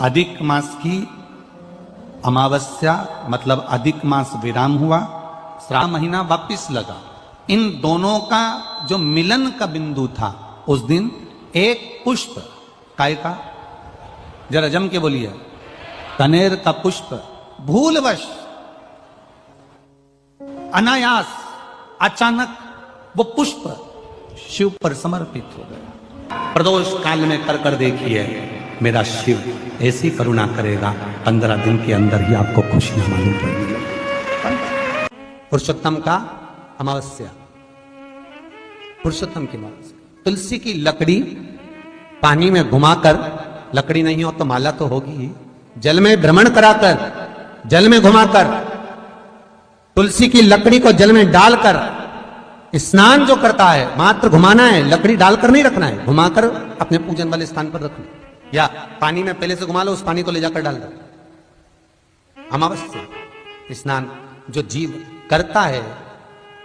अधिक मास की अमावस्या मतलब अधिक मास विराम हुआ, श्रावण महीना वापिस लगा। इन दोनों का जो मिलन का बिंदु था उस दिन एक पुष्प काय का, जरा जम के बोलिए, कनेर का पुष्प भूलवश अनायास अचानक वो पुष्प शिव पर समर्पित हो गया। प्रदोष काल में कर देखिए, मेरा शिव ऐसी करुणा करेगा, 15 दिन के अंदर ही आपको खुशियां मालूम पड़ेगी। पुरुषोत्तम का अमावस्या, पुरुषोत्तम की अमावस्या, तुलसी की लकड़ी पानी में घुमाकर, लकड़ी नहीं हो तो माला तो होगी ही, जल में भ्रमण कराकर, जल में घुमाकर, तुलसी की लकड़ी को जल में डालकर स्नान जो करता है, मात्र घुमाना है, लकड़ी डालकर नहीं रखना है, घुमाकर अपने पूजन वाले स्थान पर रखना, या पानी में पहले से घुमा लो, उस पानी को ले जाकर डाल दो। अमावस्या स्नान जो जीव करता है,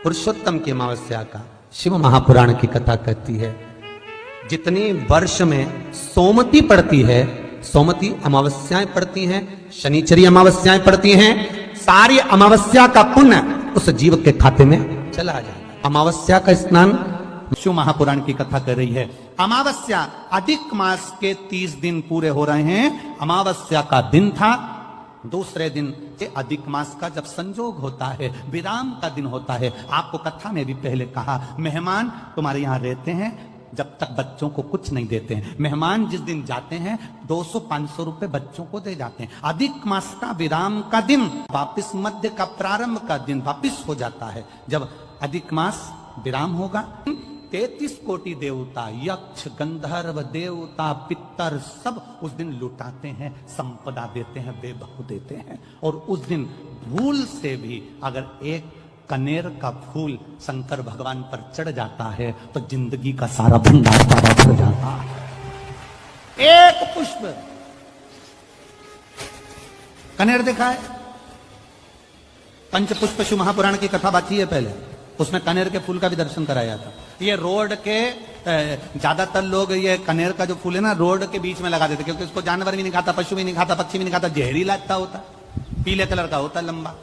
पुरुषोत्तम की अमावस्या का शिव महापुराण की कथा कहती है, जितनी वर्ष में सोमती पड़ती है, सोमती अमावस्याएं पड़ती हैं, शनिचरी अमावस्याएं पड़ती हैं, सारी अमावस्या का पुण्य उस जीव के खाते में चला जाए। अमावस्या का स्नान शिव महापुराण की कथा कर रही है। अमावस्या अधिक मास के 30 दिन पूरे हो रहे हैं। अमावस्या का दिन था, दूसरे दिन अधिक मास का जब संजोग होता है, विराम का दिन होता है। आपको कथा में भी पहले कहा, मेहमान तुम्हारे यहाँ रहते हैं जब तक बच्चों को कुछ नहीं देते हैं। मेहमान जिस दिन जाते हैं 200-500 रुपए बच्चों को दे जाते हैं। अधिक मास का विराम का दिन वापिस मध्य का प्रारंभ का दिन वापिस हो जाता है। जब अधिक मास विराम होगा, 33 कोटि देवता, यक्ष, गंधर्व, देवता, पितर सब उस दिन लुटाते हैं, संपदा देते हैं, वैभव देते हैं। और उस दिन भूल से भी अगर एक कनेर का फूल शंकर भगवान पर चढ़ जाता है तो जिंदगी का सारा भंडार भर जाता है। एक पुष्प कनेर देखा है, पंचपुष्प शिव महापुराण की कथा बाकी है पहले, उसमें कनेर के फूल का भी दर्शन कराया था। ये रोड के ज्यादातर लोग ये कनेर का जो फूल है ना, रोड के बीच में लगा देते, क्योंकि उसको जानवर भी नहीं खाता, पशु भी नहीं खाता, पक्षी भी नहीं खाता, जहरीला लगता होता, पीले कलर का होता, लंबा,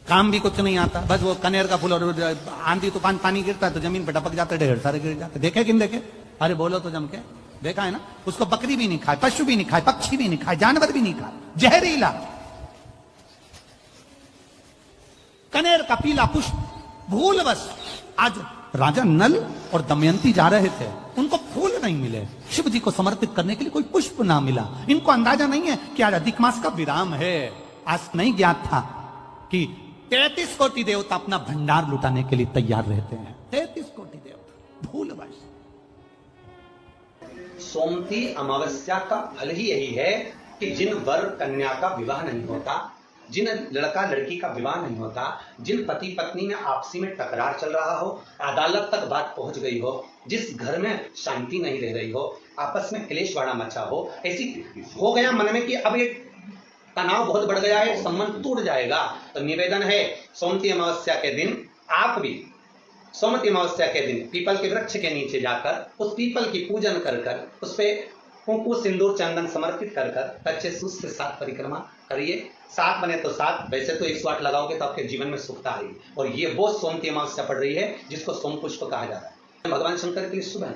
काम भी कुछ नहीं आता। बस वो कनेर का फूल, और आंधी तूफान पानी गिरता है तो जमीन पर टपक जाते, ढेर सारे गिर जाते। देखे कि नहीं देखे? अरे बोलो तो जम के, देखा है ना? उसको बकरी भी नहीं खाए, पशु भी नहीं खाए, पक्षी भी नहीं खाए, जानवर भी नहीं खाए, जहरीला कनेर का पीला पुष्प। भूलवश आज राजा नल और दमयंती जा रहे थे, उनको फूल नहीं मिले, शिव जी को समर्पित करने के लिए कोई पुष्प ना मिला। इनको अंदाजा नहीं है कि आज अधिक मास का विराम है। आज नहीं ज्ञात था कि 33 कोटि देवता अपना भंडार लुटाने के लिए तैयार रहते हैं। 33 कोटि देवता भूलवश। सोमती अमावस्या का फल ही यही है कि जिन वर कन्या का विवाह नहीं होता, जिन लड़का लड़की का विवाह नहीं होता, जिन पति पत्नी में आपसी में टकरार चल रहा हो, अदालत तक बात पहुंच गई हो, जिस घर में शांति नहीं रह रही हो, आपस में क्लेश बड़ा मचा हो, ऐसी हो गया मन में कि अब ये तनाव बहुत बढ़ गया है, संबंध टूट जाएगा, तो निवेदन है सोमती अमावस्या के दिन आप भी सोमती अमावस्या के दिन पीपल के वृक्ष के नीचे जाकर उस पीपल की पूजन कर उस पे कुंकु सिंदूर चंदन समर्पित कर कच्चे सूत से 7 परिक्रमा करिए। 7 बने तो 7, वैसे तो 108 लगाओगे तो आपके जीवन में सुखता आएगी। और ये वो सोमती अमावस्या पड़ रही है जिसको सोम पुष्प कहा जाता है। भगवान शंकर के लिए शुभ है।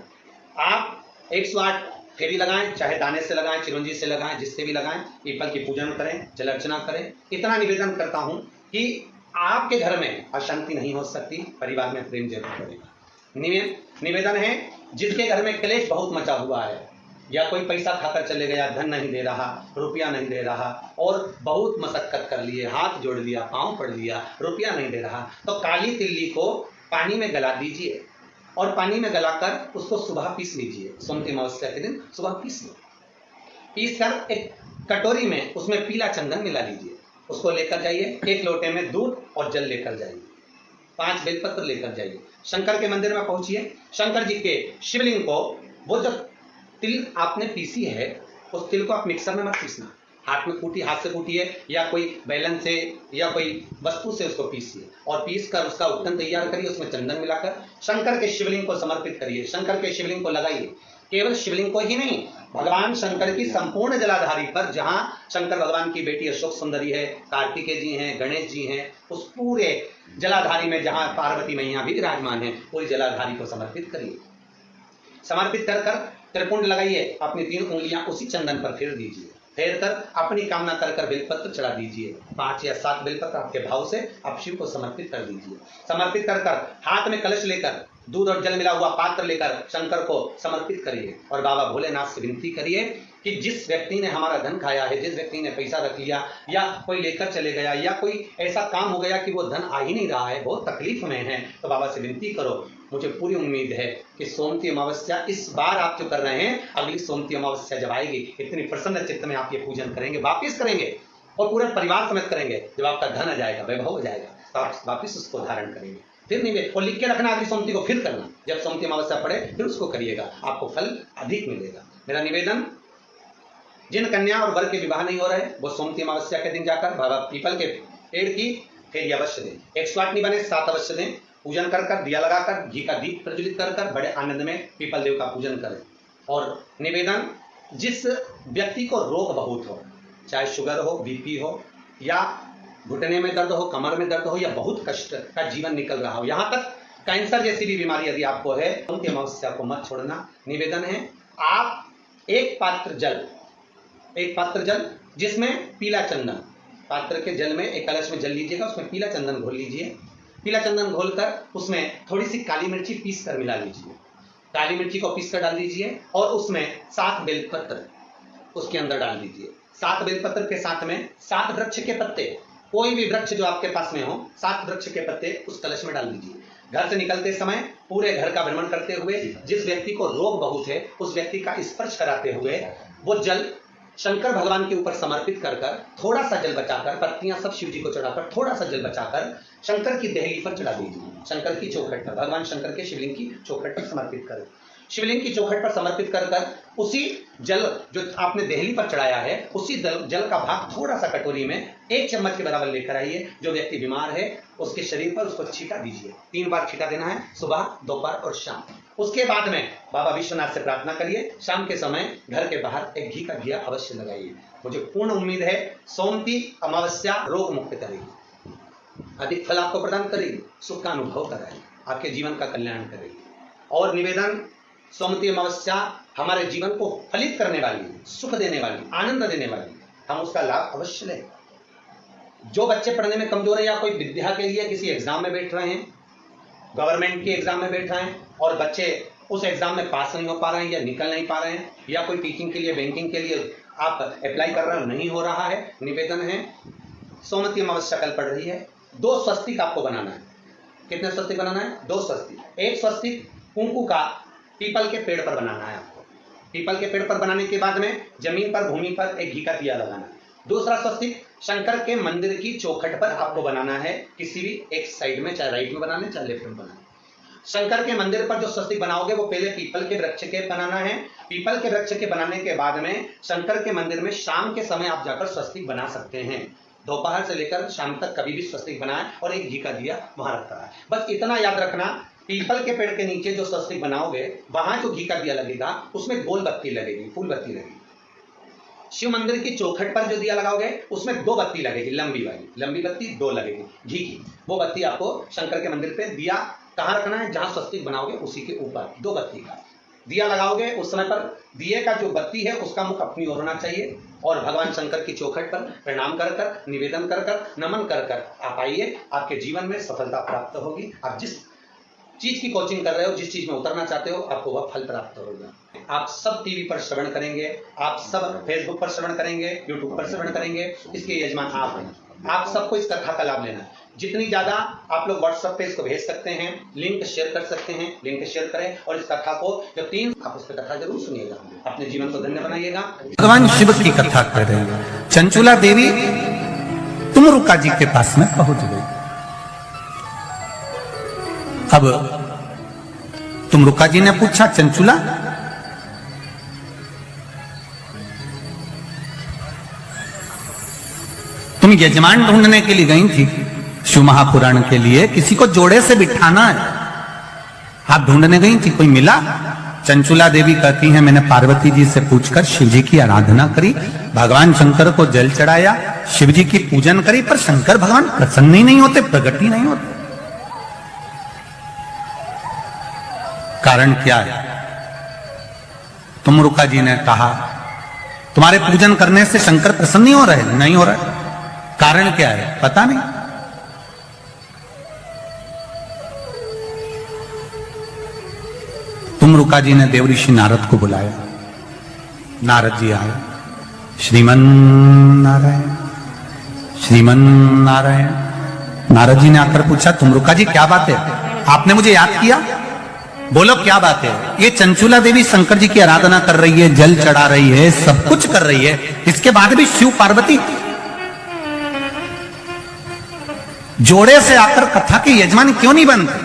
आप 108 फेरी लगाएं, चाहे दाने से लगाएं, चिरंजी से लगाएं, जिससे भी लगाएं, पीपल की पूजन करें, जल अर्चना करें। इतना निवेदन करता हूं कि आपके घर में अशांति नहीं हो सकती, परिवार में प्रेम जरूर बढ़ेगा। निवेदन है जिसके घर में क्लेश बहुत मचा हुआ है, या कोई पैसा खाकर चले गया, धन नहीं दे रहा, रुपया नहीं दे रहा, और बहुत मशक्कत कर लिए, हाथ जोड़ लिया, पांव पड़ लिया, रुपया नहीं दे रहा, तो काली तिल्ली को पानी में गला दीजिए और पानी में गलाकर उसको सुबह पीस लीजिए। सोमती अमावस्या के दिन सुबह पीस लो, पीस कर एक कटोरी में उसमें पीला चंदन मिला लीजिए, उसको लेकर जाइए। 1 लोटे में दूध और जल लेकर जाइए, 5 बेलपत्र लेकर जाइए, शंकर के मंदिर में पहुंचिए। शंकर जी के शिवलिंग को, वो जो तिल आपने पीसी है उस तिल को आप मिक्सर में मत पीसना, हाथ में कूटिए, हाथ से कूटिए या कोई बैलन से या कोई वस्तु से उसको पीसिए, और पीस कर उसका उत्तन तैयार करिए, उसमें चंदन मिलाकर शंकर के शिवलिंग को समर्पित करिए, शंकर के शिवलिंग को लगाइए। केवल शिवलिंग को ही नहीं, भगवान शंकर की संपूर्ण जलाधारी पर, जहां शंकर भगवान की बेटी अशोक सुंदरी है, कार्तिकेय जी हैं, गणेश जी हैं, उस पूरे जलाधारी में जहां पार्वती मैया भी विराजमान है, पूरी जलाधारी को समर्पित करिए। समर्पित कर कर त्रिपुंड लगाइए, अपनी 3 उंगलियां उसी चंदन पर फेर दीजिए। फेर कर अपनी कामना कर कर बेलपत्र चढ़ा दीजिए। 5 या 7 बेलपत्र आपके भाव से आप शिव को समर्पित कर दीजिए। समर्पित कर कर हाथ में कलश लेकर, दूध और जल मिला हुआ पात्र लेकर शंकर को समर्पित करिए और बाबा भोलेनाथ से विनती करिए कि जिस व्यक्ति ने हमारा धन खाया है, जिस व्यक्ति ने पैसा रख लिया या कोई लेकर चले गया या कोई ऐसा काम हो गया कि वो धन आ ही नहीं रहा है, बहुत तकलीफ में है, तो बाबा से विनती करो। मुझे पूरी उम्मीद है कि सोमती अमावस्या इस बार आप जो कर रहे हैं, अगली सोमती अमावस्या जब आएगी, इतनी प्रसन्न चित्त में आप ये पूजन करेंगे, वापिस करेंगे और पूरे परिवार समेत करेंगे। जब आपका धन आ जाएगा, वैभव हो जाएगा, तो आप वापिस उसको धारण करेंगे। फिर निवेदन और लिख के रखना, अगली सोमती को फिर करना, जब सोमती अमावस्या पड़े फिर उसको करिएगा, आपको फल अधिक मिलेगा। मेरा निवेदन, जिन कन्या और वर के विवाह नहीं हो रहे, वो सोमती अमावस्या के दिन जाकर बाबा पीपल के पेड़ की फेरी अवश्य दें। 108 नहीं बने 7 अवश्य दें। पूजन कर कर, दिया लगाकर, घी का दीप प्रज्वलित कर कर बड़े आनंद में पीपल देव का पूजन करें। और निवेदन, जिस व्यक्ति को रोग बहुत हो, चाहे शुगर हो, बीपी हो या घुटने में दर्द हो, कमर में दर्द हो या बहुत कष्ट का जीवन निकल रहा हो, यहाँ तक कैंसर जैसी भी बीमारी यदि आपको है, सोमती अमावस्या को मत छोड़ना। निवेदन है, आप एक पात्र जल जिसमें पीला चंदन, पात्र के जल में एक कलश में जल लीजिएगा, उसमें पीला चंदन घोल लीजिए। पीला चंदन घोलकर उसमें थोड़ी सी काली मिर्ची पीस कर मिला लीजिए। काली मिर्ची को पीस कर डाल दीजिए और उसमें 7 बेलपत्र उसके अंदर डाल दीजिए। 7 बेलपत्र के साथ में 7 वृक्ष के पत्ते, कोई भी वृक्ष जो आपके पास में हो, 7 वृक्ष के पत्ते उस कलश में डाल दीजिए। घर से निकलते समय पूरे घर का भ्रमण करते हुए, जिस व्यक्ति को रोग बहुत है उस व्यक्ति का स्पर्श कराते हुए वो जल शंकर भगवान के ऊपर समर्पित कर कर, थोड़ा सा जल बचाकर, पत्तियां सब शिव जी को चढ़ाकर थोड़ा सा जल बचाकर शंकर की देहली पर चढ़ा दीजिए। शंकर की चौखट पर, भगवान शंकर के शिवलिंग की चौखट पर समर्पित करें। शिवलिंग की चौखट पर समर्पित कर कर उसी जल जो आपने देहली पर चढ़ाया है, उसी जल का भाग थोड़ा सा कटोरी में 1 चम्मच के बराबर लेकर आइए। जो व्यक्ति बीमार है उसके शरीर पर उसको छींटा दीजिए। 3 बार छींटा देना है, सुबह, दोपहर और शाम। उसके बाद में बाबा विश्वनाथ से प्रार्थना करिए। शाम के समय घर के बाहर एक घी का दिया अवश्य लगाइए। मुझे पूर्ण उम्मीद है सोमती अमावस्या रोग मुक्त करेगी, अधिक फल आपको प्रदान करेगी, सुख का अनुभव कराएगी, आपके जीवन का कल्याण करेगी। और निवेदन, सोमती अमावस्या हमारे जीवन को फलित करने वाली, सुख देने वाली, आनंद देने वाली, हम उसका लाभ अवश्य लें। जो बच्चे पढ़ने में कमजोर है या कोई विद्या के लिए किसी एग्जाम में बैठ रहे हैं, गवर्नमेंट के एग्जाम में बैठ रहे हैं और बच्चे उस एग्जाम में पास नहीं हो पा रहे हैं या निकल नहीं पा रहे हैं, या कोई टीचिंग के लिए, बैंकिंग के लिए आप अप्लाई कर रहे हो, नहीं हो रहा है, निवेदन है, सोमती अमावस्या कल पड़ रही है, 2 स्वस्तिक आपको बनाना है। कितने स्वस्तिक बनाना है? 2 स्वस्तिक। एक स्वस्तिक कुंकू का पीपल के पेड़ पर बनाना है आपको। पीपल के पेड़ पर बनाने के बाद में जमीन पर, भूमि पर एक घी का दिया लगाना है। दूसरा स्वस्तिक शंकर के मंदिर की चौखट पर आपको बनाना है, किसी भी एक साइड में, चाहे राइट में बनाने चाहे लेफ्ट में बनाने। शंकर के मंदिर पर जो स्वस्तिक बनाओगे वो पहले पीपल के वृक्ष के बनाना है। पीपल के वृक्ष के बनाने के बाद में शंकर के मंदिर में शाम के समय आप जाकर स्वस्तिक बना सकते हैं। दोपहर से लेकर शाम तक कभी भी स्वस्तिक बनाएं और एक घी का दिया वहां रखता है। बस इतना याद रखना, पीपल के पेड़ के नीचे जो स्वस्तिक बनाओगे वहां जो घी का दिया लगेगा उसमें गोल बत्ती लगेगी, फूल बत्ती लगेगी। शिव मंदिर की चौखट पर जो दिया लगाओगे उसमें 2 बत्ती लगेगी, लंबी वाली, लंबी बत्ती 2 लगेगी घी की। वो बत्ती आपको शंकर के मंदिर पे दिया कहाँ रखना है? जहां स्वस्तिक बनाओगे उसी के ऊपर 2 बत्ती का दिया लगाओगे। उस समय पर दिए का जो बत्ती है उसका मुख अपनी ओर होना चाहिए और भगवान शंकर की चौखट पर प्रणाम कर कर, निवेदन कर कर, नमन कर कर आप आइए। आपके जीवन में सफलता प्राप्त होगी। आप जिस चीज की कोचिंग कर रहे हो, जिस चीज में उतरना चाहते हो, आपको वह फल प्राप्त होगा। आप सब टीवी पर श्रवण करेंगे, आप सब फेसबुक पर श्रवण करेंगे, यूट्यूब पर श्रवण करेंगे, इसके यजमान आप हैं। आप सबको इस कथा का लाभ लेना है। जितनी ज्यादा आप लोग व्हाट्सएप पे इसको भेज सकते हैं, लिंक शेयर कर सकते हैं, लिंक शेयर करें और इस कथा को जो 3 आप उस पर कथा जरूर सुनिएगा, अपने जीवन को धन्य बनाइएगा। भगवान शिव की कथा कर रहे हैं। चंचुला देवी तुमरुका जी के पास में पहुंच गई। अब तुमरुका जी ने पूछा, चंचुला तुम यजमान ढूंढने के लिए गई थी शिव महापुराण के लिए, किसी को जोड़े से बिठाना है, आप ढूंढने गई थी, कोई मिला? चंचुला देवी कहती हैं मैंने पार्वती जी से पूछकर शिव जी की आराधना करी, भगवान शंकर को जल चढ़ाया, शिव जी की पूजन करी, पर शंकर भगवान प्रसन्न ही नहीं होते, प्रकट ही नहीं होते। कारण क्या है? तुमरुका जी ने कहा तुम्हारे पूजन करने से शंकर प्रसन्न नहीं हो रहे, नहीं हो रहा है। कारण क्या है पता नहीं। तुमरुका जी ने देवऋषि नारद को बुलाया, नारद जी आए, श्रीमन नारायण श्रीमन नारायण। नारद जी ने आकर पूछा तुमरुका जी क्या बात है, आपने मुझे याद किया, बोलो क्या बात है। ये चंचुला देवी शंकर जी की आराधना कर रही है, जल चढ़ा रही है, सब कुछ कर रही है, इसके बाद भी शिव पार्वती जोड़े से आकर कथा के यजमान क्यों नहीं बनते?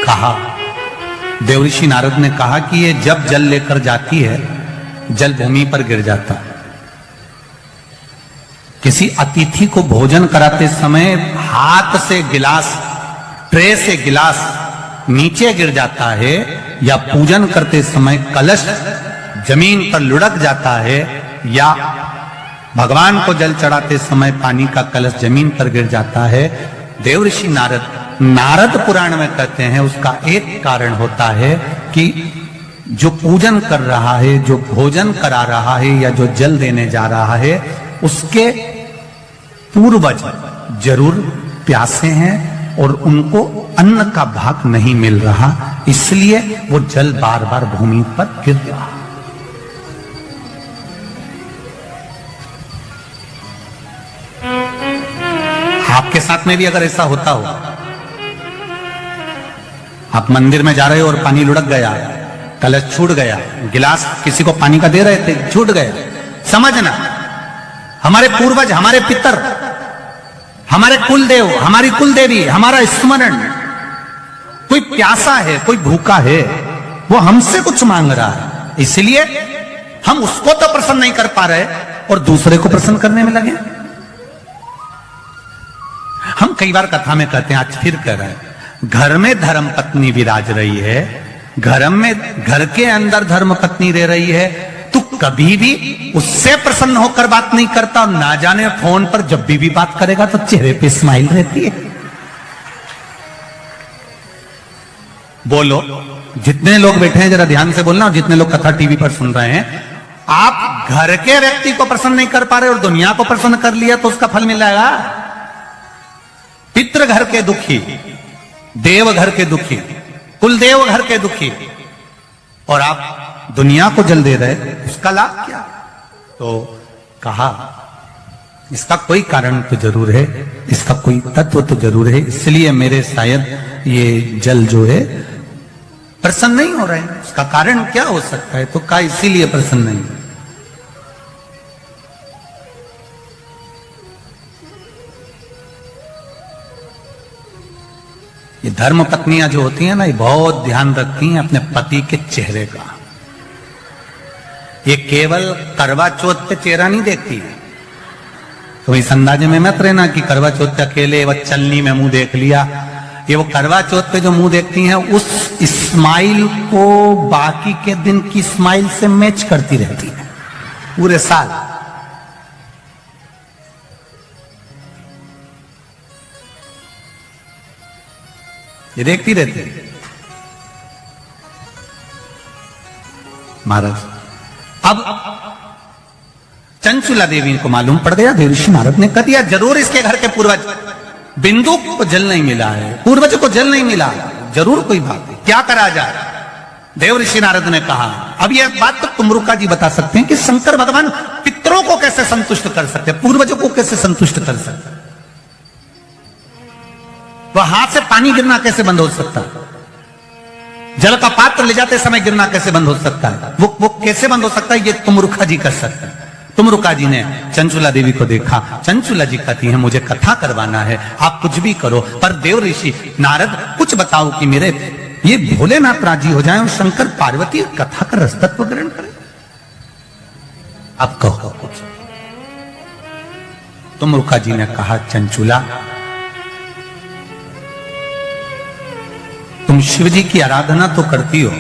कहा देवऋषि नारद ने कहा कि ये जब जल लेकर जाती है जल भूमि पर गिर जाता है। किसी अतिथि को भोजन कराते समय हाथ से गिलास, ट्रे से गिलास नीचे गिर जाता है, या पूजन करते समय कलश जमीन पर लुढ़क जाता है, या भगवान को जल चढ़ाते समय पानी का कलश जमीन पर गिर जाता है। देवऋषि नारद पुराण में कहते हैं उसका एक कारण होता है कि जो पूजन कर रहा है, जो भोजन करा रहा है, या जो जल देने जा रहा है, उसके पूर्वज जरूर प्यासे हैं और उनको अन्न का भाग नहीं मिल रहा, इसलिए वो जल बार बार भूमि पर गिर रहा। आपके साथ में भी अगर ऐसा होता हो, आप मंदिर में जा रहे हो और पानी लुढ़क गया, कलश छूट गया, गिलास किसी को पानी का दे रहे थे छूट गया, समझना हमारे पूर्वज, हमारे पितर, हमारे कुलदेव, हमारी कुलदेवी, हमारा स्मरण, कोई प्यासा है, कोई भूखा है, वो हमसे कुछ मांग रहा है, इसलिए हम उसको तो प्रसन्न नहीं कर पा रहे और दूसरे को प्रसन्न करने में लगे। हम कई बार कथा में कहते हैं, आज फिर कह रहे हैं, घर में धर्म पत्नी विराज रही है, घर के अंदर धर्म पत्नी रह रही है, तू कभी भी उससे प्रसन्न होकर बात नहीं करता, और ना जाने फोन पर जब भी बात करेगा तो चेहरे पे स्माइल रहती है। बोलो, जितने लोग बैठे हैं जरा ध्यान से बोलना, और जितने लोग कथा टीवी पर सुन रहे हैं, आप घर के व्यक्ति को प्रसन्न नहीं कर पा रहे और दुनिया को प्रसन्न कर लिया तो उसका फल मिल जाएगा। पितृ घर के दुखी, देव घर के दुखी, कुलदेव घर के दुखी, और आप दुनिया को जल दे रहे, उसका लाभ क्या? तो कहा इसका कोई कारण तो जरूर है, इसका कोई तत्व तो जरूर है, इसलिए मेरे शायद ये जल जो है प्रसन्न नहीं हो रहे हैं। उसका कारण क्या हो सकता है? तो कहा इसीलिए प्रसन्न नहीं। ये धर्म पत्नियां जो होती हैं ना, ये बहुत ध्यान रखती हैं अपने पति के चेहरे का। ये केवल करवा चौथ पे चेहरा नहीं देखती है, तो इस अंदाजे में मत रहना कि करवा चौथ पे अकेले वह चलनी में मुंह देख लिया। ये वो करवा चौथ पे जो मुंह देखती हैं, उस स्माइल को बाकी के दिन की स्माइल से मैच करती रहती है पूरे साल। ये देखती रहती है। महाराज, अब चंचुला देवी को मालूम पड़ गया, देवऋषि नारद ने कह दिया जरूर इसके घर के पूर्वज बिंदु को जल नहीं मिला है, पूर्वज को जल नहीं मिला, जरूर कोई बात है, क्या करा जाए? देवऋषि नारद ने कहा, अब यह बात तो तुमरुका जी बता सकते हैं कि शंकर भगवान पितरों को कैसे संतुष्ट कर सकते, पूर्वजों को कैसे संतुष्ट कर सकते? वह हाथ से पानी गिरना कैसे बंद हो सकता है? जल का पात्र ले जाते समय गिरना कैसे बंद हो सकता है? वो कैसे बंद हो सकता है? ये तुमरुका जी कर सकते हैं। तुमरुका जी ने चंचुला देवी को देखा, चंचुला जी कहती हैं मुझे कथा करवाना है, आप कुछ भी करो, पर देव ऋषि नारद कुछ बताओ कि मेरे ये भोलेनाथ राजी हो जाए और शंकर पार्वती कथा का रसतत्व ग्रहण करें। अब कहो कुछ। तुमरुका जी ने कहा, चंचुला तुम शिव जी की आराधना तो करती हो,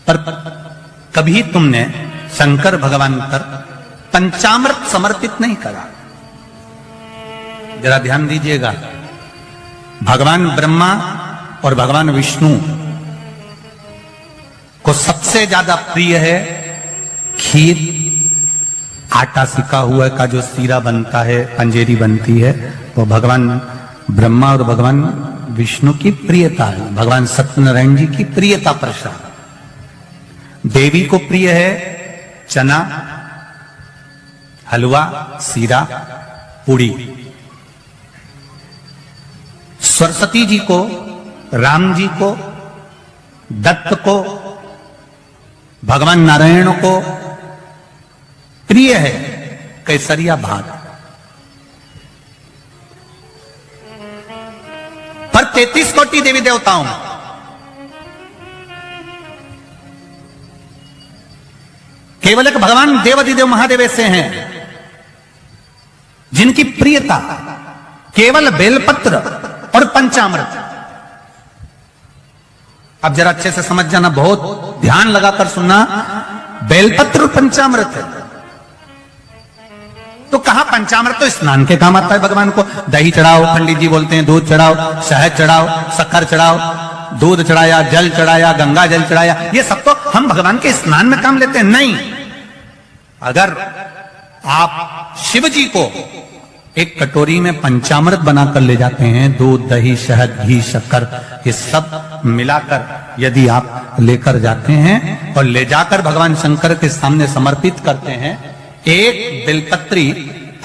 पर कभी तुमने शंकर भगवान पर पंचामृत समर्पित नहीं करा। जरा ध्यान दीजिएगा, भगवान ब्रह्मा और भगवान विष्णु को सबसे ज्यादा प्रिय है खीर, आटा सिका हुआ का जो सीरा बनता है, पंजेरी बनती है, वो भगवान ब्रह्मा और भगवान विष्णु की प्रियता है। भगवान सत्यनारायण जी की प्रियता प्रसाद। देवी को प्रिय है चना, हलवा, सीरा, पूड़ी। सरस्वती जी को, राम जी को, दत्त को, भगवान नारायण को प्रिय है केसरिया भात। पर 33 कोटि देवी देवताओं में केवल एक भगवान देवाधिदेव महादेव ऐसे हैं जिनकी प्रियता केवल बेलपत्र और पंचामृत। अब जरा अच्छे से समझ जाना, बहुत ध्यान लगाकर सुनना। बेलपत्र और पंचामृत है तो कहां पंचामृत तो स्नान के काम आता है भगवान को। दही चढ़ाओ, पंडित जी बोलते हैं, दूध चढ़ाओ, शहद चढ़ाओ, शक्कर चढ़ाओ, दूध चढ़ाया, जल चढ़ाया, गंगा जल चढ़ाया, ये सब तो हम भगवान के स्नान में काम लेते हैं। नहीं, अगर आप शिव जी को एक कटोरी में पंचामृत बनाकर ले जाते हैं, दूध, दही, शहद, घी, शक्कर, ये सब मिलाकर यदि आप लेकर जाते हैं और ले जाकर भगवान शंकर के सामने समर्पित करते हैं, एक बेलपत्री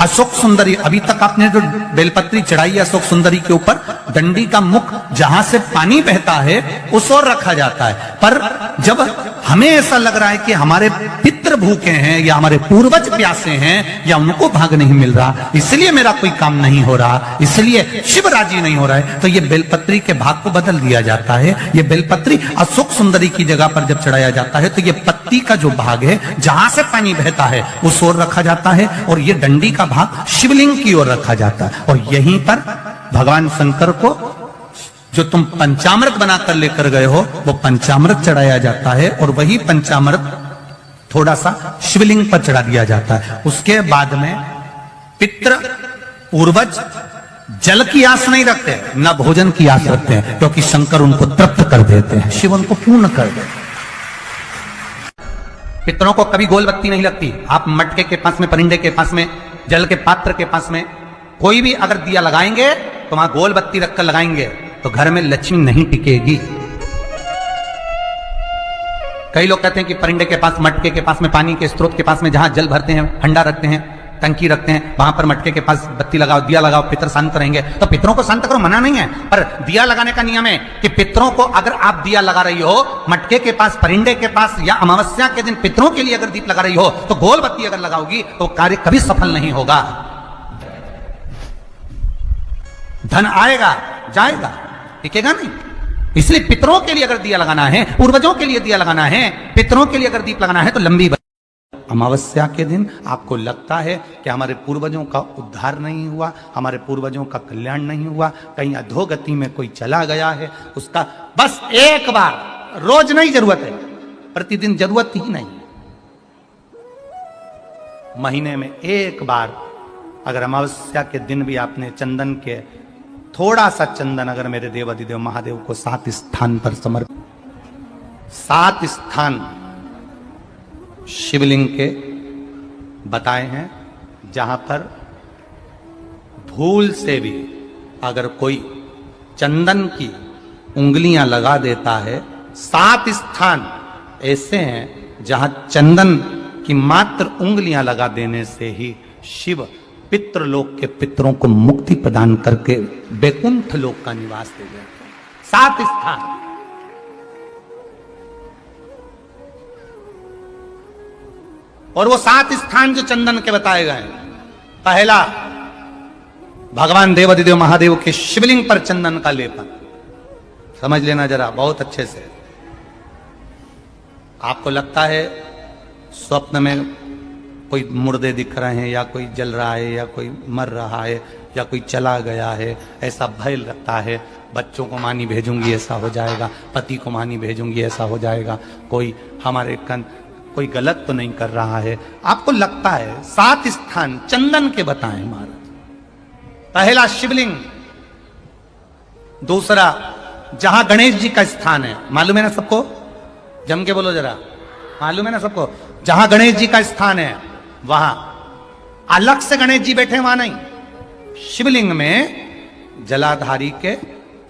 अशोक सुंदरी, अभी तक आपने जो बेलपत्री चढ़ाई है अशोक सुंदरी के ऊपर, डंडी का मुख जहां से पानी बहता है उस ओर रखा जाता है। पर जब हमें ऐसा लग रहा है कि हमारे पितृ भूखे हैं या हमारे पूर्वज प्यासे हैं या उनको भाग नहीं मिल रहा, इसलिए मेरा कोई काम नहीं हो रहा, इसलिए शिव राजी नहीं हो रहा है, तो ये बेलपत्री के भाग को बदल दिया जाता है। ये बेलपत्री अशोक सुंदरी की जगह पर जब चढ़ाया जाता है तो ये पत्ती का जो भाग है जहां से पानी बहता है उस ओर रखा जाता है और ये डंडी का भाग शिवलिंग की ओर रखा जाता है। और यहीं पर भगवान शंकर को जो तुम पंचामृत बनाकर लेकर गए हो वो पंचामृत चढ़ाया जाता है और वही पंचामृत थोड़ा सा शिवलिंग पर चढ़ा दिया जाता है। उसके बाद में पितृ पूर्वज जल की आस नहीं रखते, न भोजन की आस रखते हैं, क्योंकि शंकर उनको तृप्त कर देते हैं, शिव उनको पूर्ण कर देते हैं। पितरों को कभी गोल बत्ती नहीं लगती। आप मटके के पास में, परिंदे के पास में, जल के पात्र के पास में कोई भी अगर दिया लगाएंगे तो वहां गोल बत्ती रखकर लगाएंगे तो घर में लक्ष्मी नहीं टिकेगी। कई लोग कहते हैं कि परिंदे के पास, मटके के पास में, पानी के स्रोत के पास में जहां जल भरते हैं, हंडा रखते हैं, टंकी रखते हैं, वहां पर मटके के पास बत्ती लगाओ, दिया लगाओ, पितर शांत रहेंगे। तो पितरों को शांत करो, मना नहीं है, पर दिया लगाने का नियम है कि पितरों को अगर आप दिया लगा रही हो मटके के पास, परिंदे के पास, या अमावस्या के दिन पितरों के लिए अगर दीप लगा रही हो तो गोल बत्ती अगर लगाओगी तो कार्य कभी सफल नहीं होगा। धन आएगा जाएगा, टिकेगा नहीं। इसलिए पितरों के लिए अगर दिया लगाना है, पूर्वजों के लिए दिया लगाना है, पितरों के लिए अगर दीप लगाना है तो लंबी। अमावस्या के दिन आपको लगता है कि हमारे पूर्वजों का उद्धार नहीं हुआ, हमारे पूर्वजों का कल्याण नहीं हुआ, कहीं अधोगति में कोई चला गया है, उसका बस एक बार, रोज नहीं जरूरत है, प्रतिदिन जरूरत ही नहीं, महीने में एक बार अगर अमावस्या के दिन भी आपने चंदन के थोड़ा सा चंदन अगर मेरे देवाधिदेव महादेव को 7 स्थान पर समर्पित, 7 स्थान शिवलिंग के बताए हैं जहां पर भूल से भी अगर कोई चंदन की उंगलियां लगा देता है, 7 स्थान ऐसे हैं जहां चंदन की मात्र उंगलियां लगा देने से ही शिव पितृलोक के पितरों को मुक्ति प्रदान करके बैकुंठ लोक का निवास दे देते हैं। 7 स्थान। और वो 7 स्थान जो चंदन के बताए गए, पहला भगवान देवाधिदेव महादेव के शिवलिंग पर चंदन का लेपन। समझ लेना जरा बहुत अच्छे से। आपको लगता है स्वप्न में कोई मुर्दे दिख रहे हैं या कोई जल रहा है या कोई मर रहा है या कोई चला गया है, ऐसा भय लगता है, बच्चों को मानी भेजूंगी ऐसा हो जाएगा, पति को मानी भेजूंगी ऐसा हो जाएगा, कोई हमारे कोई गलत तो नहीं कर रहा है, आपको लगता है। 7 स्थान चंदन के बताएं महाराज। पहला शिवलिंग, दूसरा जहां गणेश जी का स्थान है, मालूम है ना सबको, जम के बोलो जरा, मालूम है ना सबको, जहां गणेश जी का स्थान है वहां अलग से गणेश जी बैठे, वहां नहीं, शिवलिंग में जलाधारी के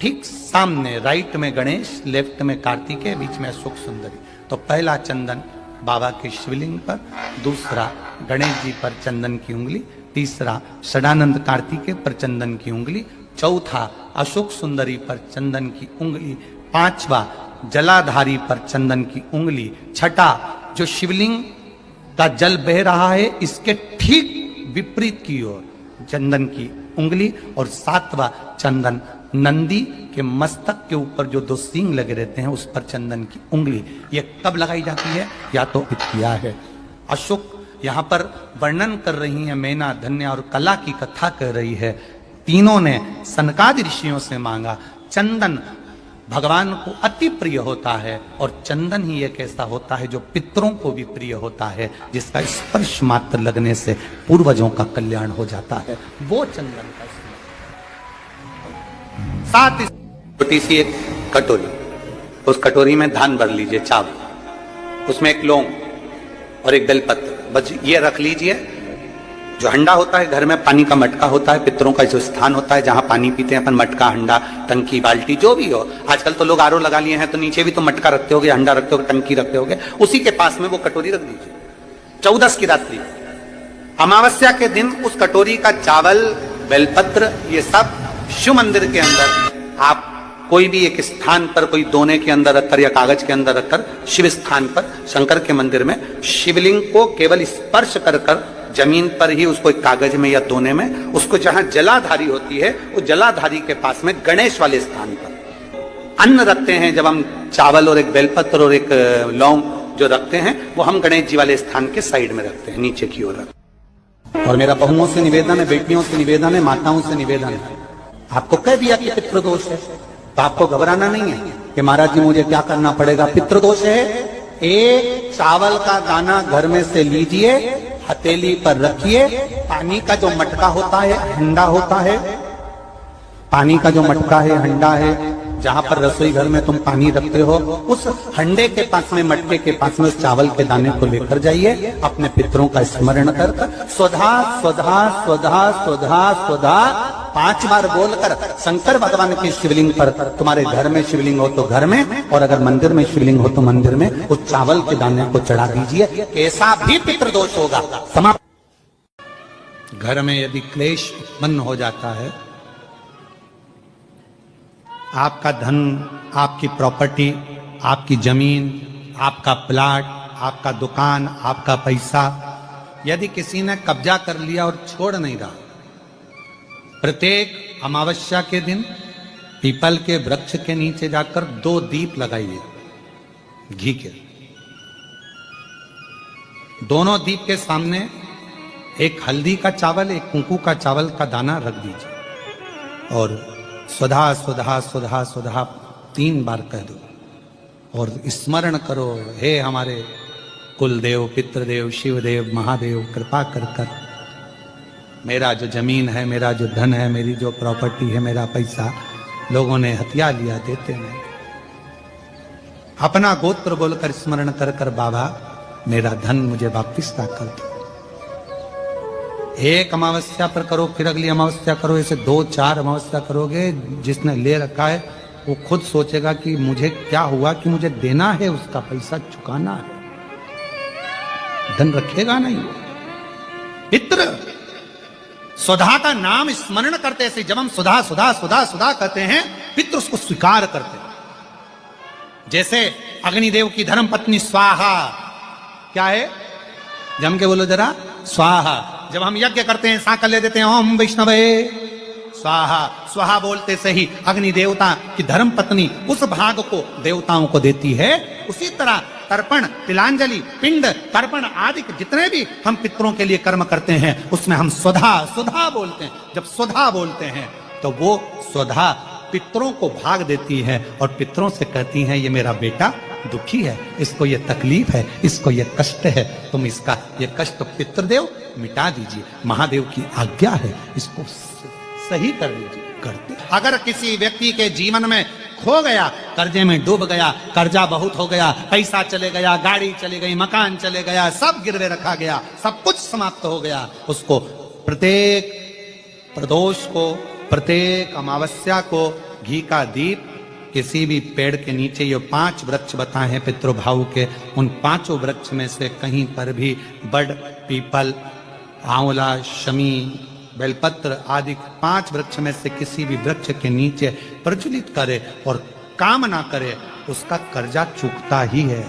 ठीक सामने, राइट में गणेश, लेफ्ट में कार्तिकेय, बीच में अशोक सुंदरी। तो पहला चंदन बाबा के शिवलिंग पर, दूसरा गणेश जी पर चंदन की उंगली, तीसरा सदानंद कार्तिकेय पर चंदन की उंगली, चौथा अशोक सुंदरी पर चंदन की उंगली, पांचवा जलाधारी पर चंदन की उंगली, छठा जो शिवलिंग का जल बह रहा है इसके ठीक विपरीत की ओर चंदन की उंगली, और सातवां चंदन नंदी के मस्तक के ऊपर जो 2 सींग लगे रहते हैं उस पर चंदन की उंगली। ये कब लगाई जाती है, या तो किया है। अशोक यहां पर वर्णन कर रही है, मैना, धन्या और कला की कथा कर रही है। तीनों ने सनकादि ऋषियों से मांगा। चंदन भगवान को अति प्रिय होता है, और चंदन ही एक ऐसा होता है जो पितरों को भी प्रिय होता है, जिसका स्पर्श मात्र लगने से पूर्वजों का कल्याण हो जाता है, वो चंदन का। 7 छोटी सी एक कटोरी, उस कटोरी में धान भर लीजिए, चावल, उसमें एक लौंग और एक बेलपत्र, बस ये रख लीजिए। जो हंडा होता है घर में, पानी का मटका होता है, पितरों का जो स्थान होता है जहां पानी पीते हैं अपन, मटका, हंडा, टंकी, बाल्टी, जो भी हो। आजकल तो लोग आरओ लगा लिए हैं तो नीचे भी तो मटका रखते होगे, हंडा रखते होगे, टंकी रखते होगे, उसी के पास में वो कटोरी रख दीजिए। 14 की रात्रि, अमावस्या के दिन उस कटोरी का चावल, बेलपत्र, ये सब शिव मंदिर के अंदर आप कोई भी एक स्थान पर, कोई दोने के अंदर रखकर या कागज के अंदर रखकर, शिव स्थान पर, शंकर के मंदिर में शिवलिंग को केवल स्पर्श कर कर जमीन पर ही उसको एक कागज में या दोने में, उसको जहां जलाधारी होती है उस जलाधारी के पास में गणेश वाले स्थान पर अन्न रखते हैं। जब हम चावल और एक बेलपत्र और एक लौंग जो रखते हैं वो हम गणेश जी वाले स्थान के साइड में रखते हैं, नीचे की ओर रखते। और मेरा बहुओं से निवेदन है, बेटियों से निवेदन है, माताओं से निवेदन है, आपको कह दिया कि पितृदोष है तो आपको घबराना नहीं है कि महाराज जी मुझे क्या करना पड़ेगा। पितृदोष है, एक चावल का दाना घर में से लीजिए, हथेली पर रखिए, पानी का जो मटका होता है, हंडा होता है, पानी का जो मटका है, हंडा है, जहां पर रसोई घर में तुम पानी रखते हो, उस हंडे के पास में, मटके के पास में उस चावल के दाने को लेकर जाइए, अपने पितरों का स्मरण कर स्वधा स्वधा स्वधा स्वधा स्वधा 5 बार बोलकर शंकर भगवान के शिवलिंग पर, तुम्हारे घर में शिवलिंग हो तो घर में, और अगर मंदिर में शिवलिंग हो तो मंदिर में, उस चावल के दाने को चढ़ा दीजिए। कैसा भी पितृदोष होगा समाप्त। घर में यदि क्लेश उत्पन्न हो जाता है, आपका धन, आपकी प्रॉपर्टी, आपकी जमीन, आपका प्लाट, आपका दुकान, आपका पैसा, यदि किसी ने कब्जा कर लिया और छोड़ नहीं रहा, प्रत्येक अमावस्या के दिन पीपल के वृक्ष के नीचे जाकर 2 दीप लगाइए घी के। दोनों दीप के सामने एक हल्दी का चावल, एक कुंकू का चावल का दाना रख दीजिए, और स्वधा स्वधा स्वधा स्वधा 3 बार कह दो, और स्मरण करो, हे हमारे कुलदेव, पितृदेव, शिवदेव, महादेव, कृपा कर कर मेरा जो जमीन है, मेरा जो धन है, मेरी जो प्रॉपर्टी है, मेरा पैसा लोगों ने हथिया लिया, देते नहीं। अपना गोत्र बोलकर स्मरण कर कर, बाबा मेरा धन मुझे वापिस ला कर दो। एक अमावस्या पर करो, फिर अगली अमावस्या करो, ऐसे 2-4 अमावस्या करोगे। जिसने ले रखा है वो खुद सोचेगा कि मुझे क्या हुआ, कि मुझे देना है, उसका पैसा चुकाना है, धन रखेगा नहीं। पितृ स्वधा का नाम स्मरण करते से, जब हम सुधा सुधा सुधा सुधा कहते हैं, पितृ उसको स्वीकार करते हैं। जैसे अग्निदेव की धर्म पत्नी स्वाहा, क्या है, जम के बोलो जरा, स्वाहा। जब हम यज्ञ करते हैं, सांकल ले देते हैं, ओम वैष्णवे स्वाहा, स्वाहा बोलते से ही अग्नि देवता की धर्म पत्नी उस भाग को देवताओं को देती है। उसी तरह तर्पण, तिलांजलि, पिंड, तर्पण आदि जितने भी हम पितरों के लिए कर्म करते हैं उसमें हम स्वधा स्वधा बोलते हैं। जब स्वधा बोलते हैं तो वो स्वधा पितरों को भाग देती है और पितरों से कहती हैं ये मेरा बेटा दुखी है, इसको ये तकलीफ है, इसको ये कष्ट है, तुम इसका ये कष्ट पितृदेव मिटा दीजिए, महादेव की आज्ञा है, इसको सही कर दीजिए। करते अगर किसी व्यक्ति के जीवन में खो गया, कर्जे में डूब गया, कर्जा बहुत हो गया, पैसा चले गया, गाड़ी चली गई, मकान चले गया, सब गिरवे रखा गया, सब कुछ समाप्त हो गया, उसको प्रत्येक प्रदोष को, प्रत्येक अमावस्या को घी का दीप किसी भी पेड़ के नीचे, ये 5 वृक्ष बताए हैं पितृभाव के, उन 5 वृक्ष में से कहीं पर भी बड़, पीपल, आंवला, शमी, बेलपत्र आदि 5 वृक्ष में से किसी भी वृक्ष के नीचे प्रज्वलित करे और काम ना करे, उसका कर्जा चूकता ही है।